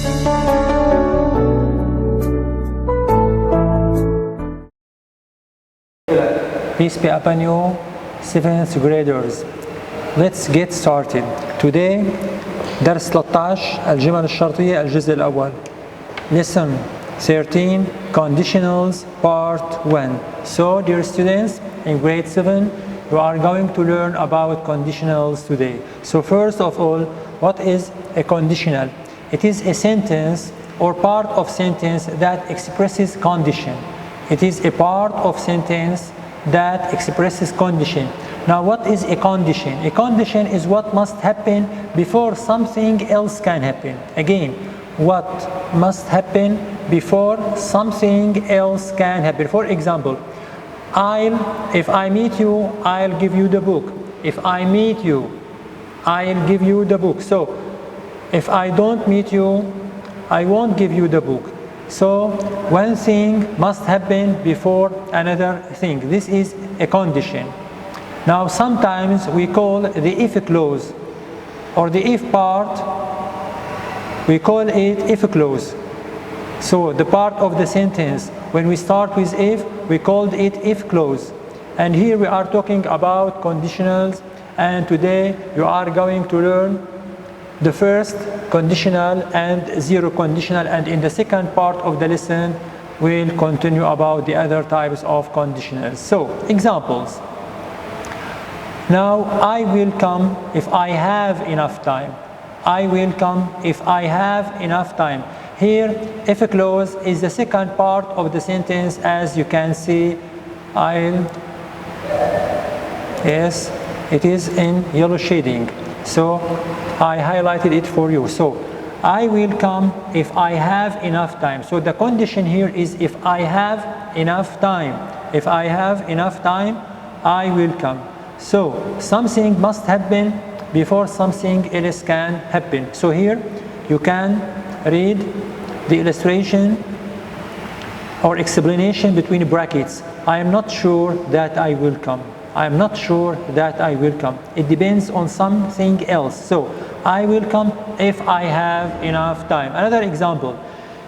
Peace be upon you, 7th graders. Let's get started. Today, درس 13 الجمل الشرطية الجزء الأول. Lesson 13 Conditionals Part 1. So, dear students, in grade 7, you are going to learn about conditionals today. So, first of all, what is a conditional? It is a sentence or part of sentence that expresses condition. It is a part of sentence that expresses condition. Now, what is a condition? A condition is what must happen before something else can happen. Again, what must happen before something else can happen. For example, if I meet you, I'll give you the book. If I meet you, I'll give you the book. So, if I don't meet you, I won't give you the book. So, one thing must happen before another thing. This is a condition. Now, sometimes we call the if clause or the if part, we call it if clause. So, the part of the sentence, when we start with if, we called it if clause. And here we are talking about conditionals, and today you are going to learn the first conditional and zero conditional, and in the second part of the lesson we'll continue about the other types of conditionals. So, examples. Now, I will come if I have enough time. I will come if I have enough time. Here, if clause is the second part of the sentence, as you can see. Yes, it is in yellow shading. So, I highlighted it for you. So, I will come if I have enough time. So, the condition here is if I have enough time. If I have enough time, I will come. So, something must happen before something else can happen. So, here you can read the illustration or explanation between brackets. I am not sure that I will come. I am not sure that I will come. It depends on something else. So, I will come if I have enough time. Another example.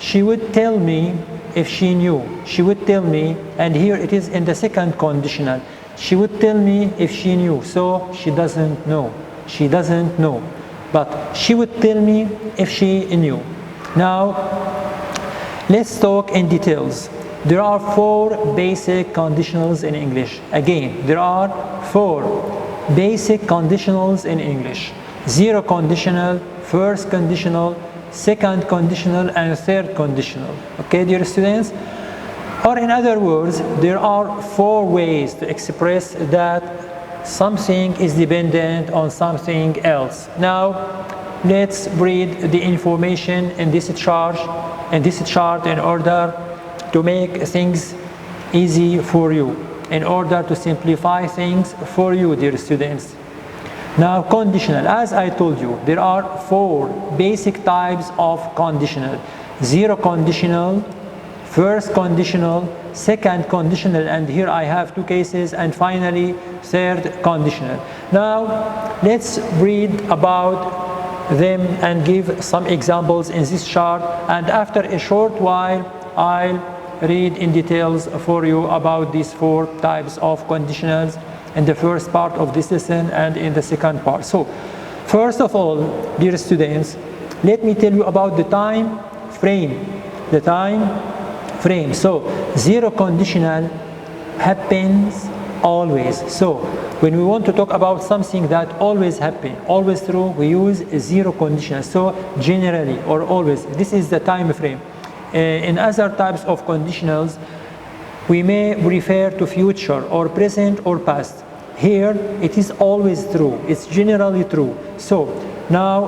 She would tell me if she knew. She would tell me, and here it is in the second conditional. She would tell me if she knew. So, she doesn't know. She doesn't know. But she would tell me if she knew. Now, let's talk in details. There are 4 basic conditionals in English. Again, there are 4 basic conditionals in English. Zero conditional, first conditional, second conditional, and third conditional. Okay, dear students? Or in other words, there are 4 ways to express that something is dependent on something else. Now, let's read the information in this chart in order to make things easy for you, in order to simplify things for you, dear students. Now, conditional, as I told you, there are 4 basic types of conditional. Zero conditional, first conditional, second conditional, and here I have 2 cases, and finally third conditional. Now, let's read about them and give some examples in this chart, and after a short while I'll read in details for you about these 4 types of conditionals in the first part of this lesson and in the second part. So, first of all, dear students, let me tell you about the time frame. The time frame. So, zero conditional happens always. So, when we want to talk about something that always happens, always true, we use zero conditional. So, generally or always, this is the time frame. In other types of conditionals, we may refer to future or present or past. Here, it is always true. It's generally true. So, now,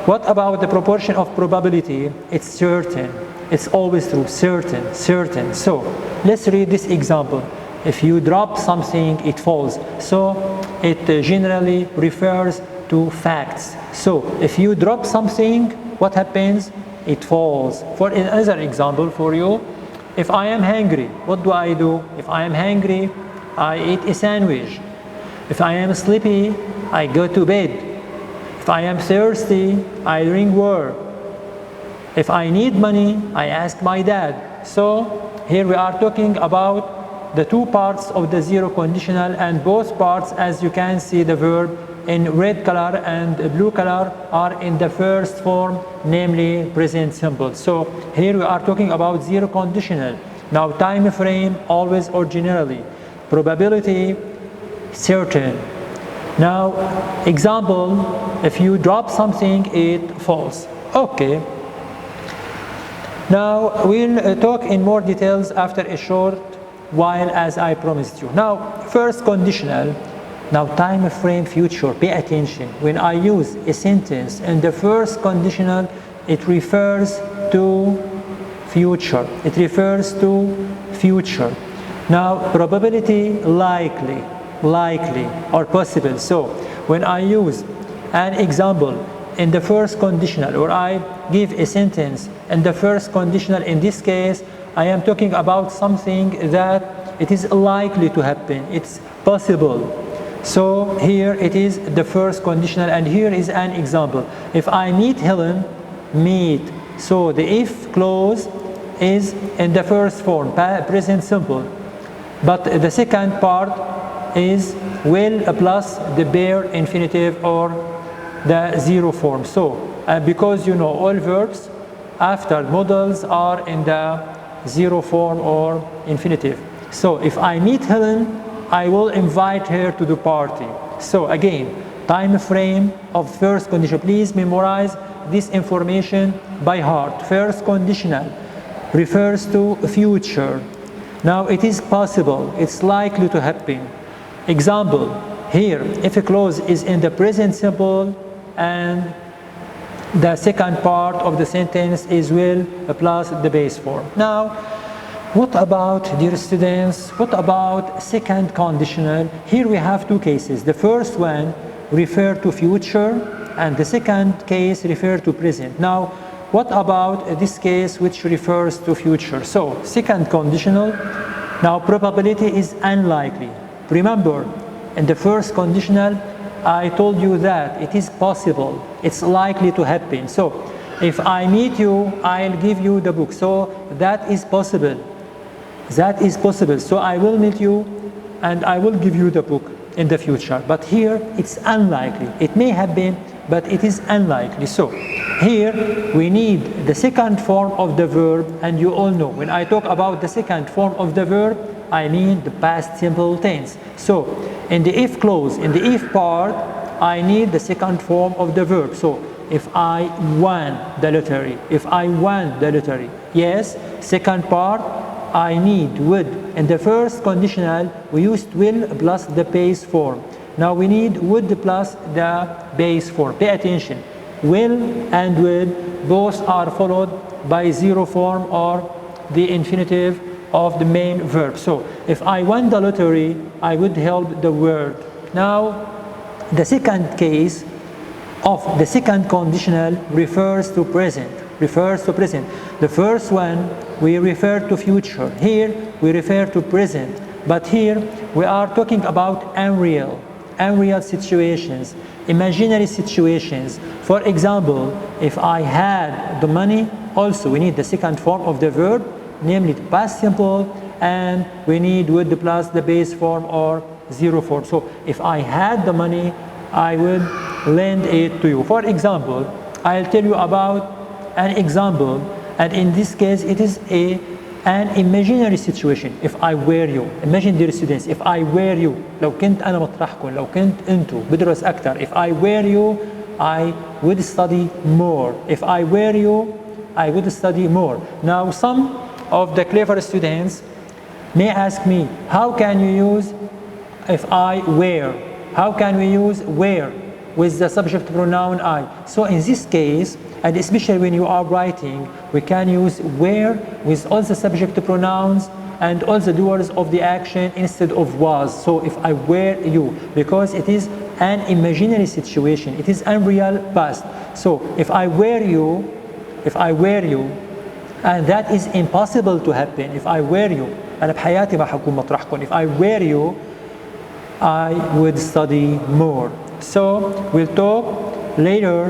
what about the proportion of probability? It's certain. It's always true. Certain, certain. So, let's read this example. If you drop something, it falls. So, it generally refers to facts. So, if you drop something, what happens? It falls. For another example for you, if I am hungry, what do? If I am hungry, I eat a sandwich. If I am sleepy, I go to bed. If I am thirsty, I drink water. If I need money, I ask my dad. So here we are talking about the two parts of the zero conditional, and both parts, as you can see, the verb in red color and blue color are in the first form, namely present simple. So here we are talking about zero conditional. Now time frame, always or generally. Probability, certain. Now example, if you drop something, it falls. Okay. Now we'll talk in more details after a short while, as I promised you. Now first conditional. Now time frame, future, pay attention. When I use a sentence in the first conditional, it refers to future. It refers to future. Now probability, likely or possible. So when I use an example in the first conditional, or I give a sentence in the first conditional, in this case I am talking about something that it is likely to happen, it's possible. So here it is the first conditional, and here is an example. If I meet Helen, meet. So the if clause is in the first form, present simple. But the second part is will plus the bare infinitive or the zero form. So because you know all verbs after modals are in the zero form or infinitive. So if I meet Helen, I will invite her to the party. So again, time frame of first condition. Please memorize this information by heart. First conditional refers to future. Now it is possible, it's likely to happen. Example, here if a clause is in the present simple and the second part of the sentence is will plus the base form. Now what about, dear students, what about second conditional? Here we have two cases. The first one refer to future and the second case refer to present. Now what about this case which refers to future? So second conditional, now probability is unlikely. Remember, in the first conditional I told you that it is possible, it's likely to happen. So if I meet you, I'll give you the book. So that is possible. That is possible. So I will meet you and I will give you the book in the future. But here it's unlikely. It may happen, but it is unlikely. So here we need the second form of the verb, and you all know when I talk about the second form of the verb, I mean the past simple tense. So in the if clause, in the if part, I need the second form of the verb. So if I won the lottery, if I won the lottery, yes, second part, I need would. In the first conditional, we used will plus the base form. Now we need would plus the base form. Pay attention. Will and would both are followed by zero form or the infinitive of the main verb. So if I won the lottery, I would help the word. Now the second case of the second conditional refers to present. The first one we refer to future. Here we refer to present. But here we are talking about unreal situations, imaginary situations. For example, if I had the money, also we need the second form of the verb, namely the past simple, and we need would plus the base form or zero form. So if I had the money, I would lend it to you. For example, I'll tell you about an example, and in this case it is an imaginary situation. If I were you, imagine dear students, if I were you, لو كنت أنا مطرحكم، لو كنت أنتوا بدرس أكتر. If I were you, I would study more. If I were you, I would study more. Now some of the clever students may ask me, how can you use if I were? How can we use were with the subject pronoun I? So in this case, and especially when you are writing, we can use were with all the subject pronouns and all the doers of the action instead of was. So if I were you, because it is an imaginary situation, it is unreal past. So if I were you, and that is impossible to happen. If I were you, أنا بحياتي ما حكون مطرحكم. If I were you, I would study more. So we'll talk later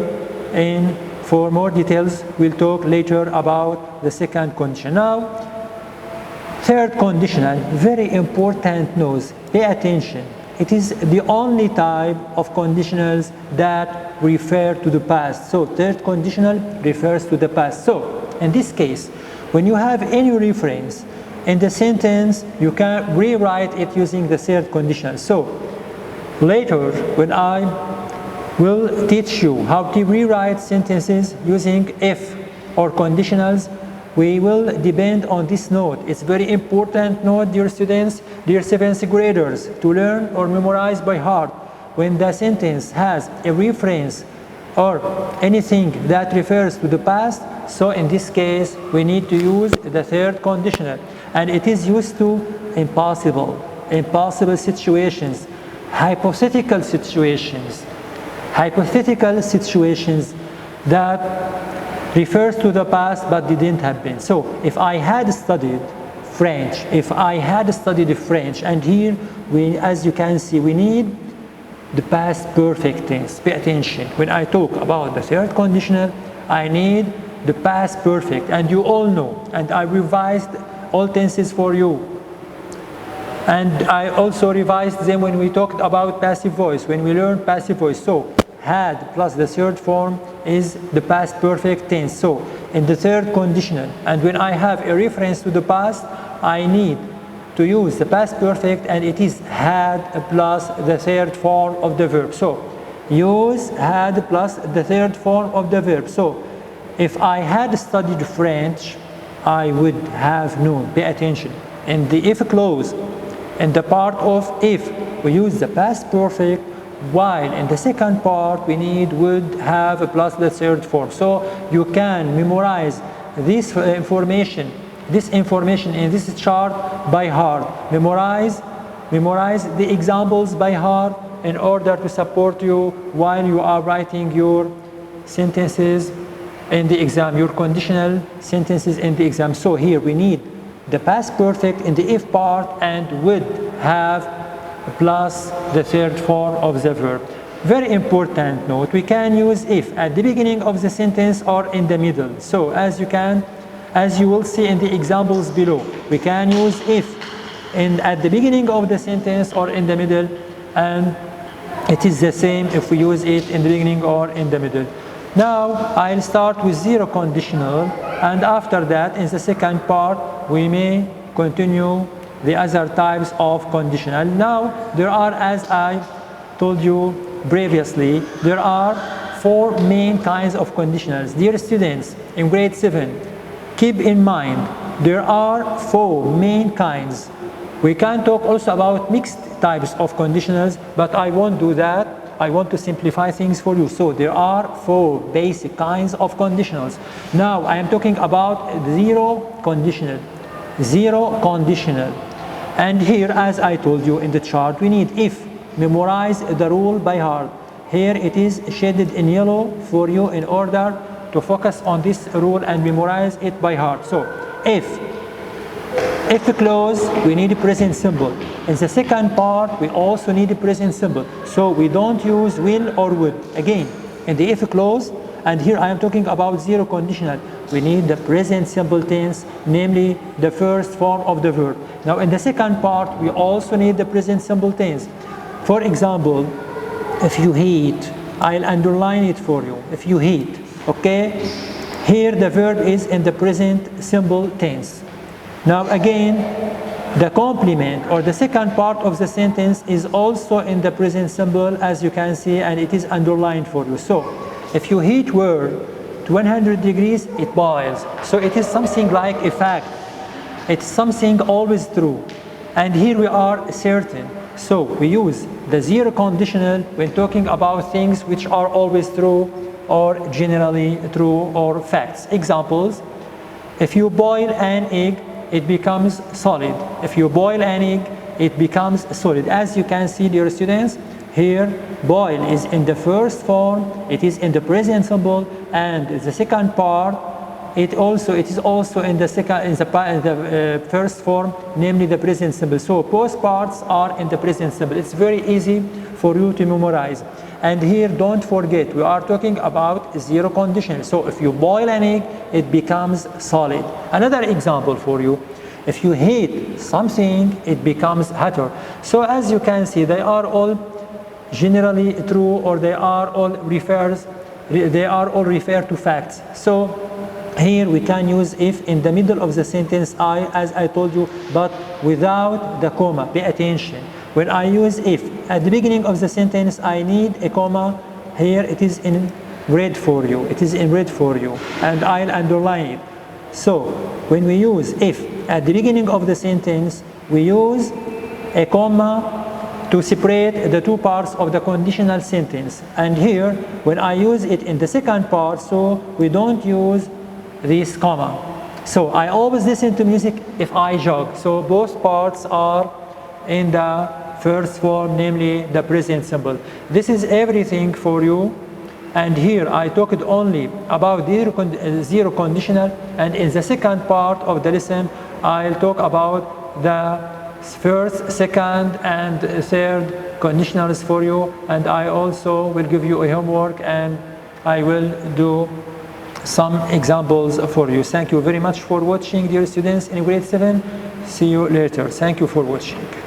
in For more details, we'll talk later about the second condition. Now, third conditional, very important note. Pay attention. It is the only type of conditionals that refer to the past. So, third conditional refers to the past. So, in this case, when you have any reference in the sentence, you can rewrite it using the third conditional. So, later, when I will teach you how to rewrite sentences using if or conditionals, we will depend on this note. It's very important note, dear students, dear 7th graders, to learn or memorize by heart. When the sentence has a reference or anything that refers to the past, so in this case, we need to use the third conditional. And it is used to impossible situations, hypothetical situations that refers to the past but didn't happen. So if I had studied French, and here as you can see, we need the past perfect tense. Pay attention. When I talk about the third conditional, I need the past perfect, and you all know, and I revised all tenses for you. And I also revised them when we talked about passive voice, when we learned passive voice. So, had plus the third form is the past perfect tense. So, in the third conditional, and when I have a reference to the past, I need to use the past perfect, and it is had plus the third form of the verb. So, use had plus the third form of the verb. So, if I had studied French, I would have known. Pay attention. In the if clause, in the part of if, we use the past perfect, while in the second part we need would have plus the third form. So you can memorize this information in this chart by heart. Memorize the examples by heart in order to support you while you are writing your sentences in the exam, your conditional sentences in the exam. So here we need the past perfect in the if part and would have plus the third form of the verb. Very important note, we can use if at the beginning of the sentence or in the middle. So as you will see in the examples below, we can use if at the beginning of the sentence or in the middle, and it is the same if we use it in the beginning or in the middle. Now I'll start with zero conditional, and after that in the second part we may continue the other types of conditional. Now there are, as I told you previously, there are 4 main kinds of conditionals. Dear students in grade 7, keep in mind there are 4 main kinds. We can talk also about mixed types of conditionals, but I won't do that. I want to simplify things for you. So there are 4 basic kinds of conditionals. Now I am talking about zero conditional. And here, as I told you in the chart, we need if. Memorize the rule by heart. Here it is shaded in yellow for you in order to focus on this rule and memorize it by heart. So if clause, we need a present simple. In the second part, we also need a present simple. So we don't use will or would. Again, in the if clause, and here I am talking about zero conditional, we need the present simple tense, namely the first form of the verb. Now in the second part, we also need the present simple tense. For example, if you heat, I'll underline it for you. If you heat, okay? Here the verb is in the present simple tense. Now again, the complement or the second part of the sentence is also in the present simple, as you can see, and it is underlined for you. So if you heat water to 100 degrees, it boils. So it is something like a fact. It's something always true. And here we are certain. So we use the zero conditional when talking about things which are always true or generally true or facts. Examples: if you boil an egg, it becomes solid. If you boil an egg, it becomes solid. As you can see, dear students, here boil is in the first form, it is in the present simple, and the second part it is also in the first form, namely the present simple. So both parts are in the present simple. It's very easy for you to memorize. And here, don't forget, we are talking about zero conditional. So if you boil an egg, it becomes solid. Another example for you. If you heat something, it becomes hotter. So as you can see, they are all generally true, or they are all referred to facts. So here we can use if in the middle of the sentence, as I told you, but without the comma. Pay attention. When I use if at the beginning of the sentence, I need a comma. Here it is in red for you. It is in red for you, and I'll underline it. So when we use if at the beginning of the sentence, we use a comma to separate the two parts of the conditional sentence. And here, when I use it in the second part, so we don't use this comma. So I always listen to music if I jog. So both parts are in the first form, namely the present simple. This is everything for you. And here I talked only about zero conditional, and in the second part of the lesson, I'll talk about the first, second, and third conditionals for you, and I also will give you a homework, and I will do some examples for you. Thank you very much for watching, dear students in grade 7. See you later. Thank you for watching.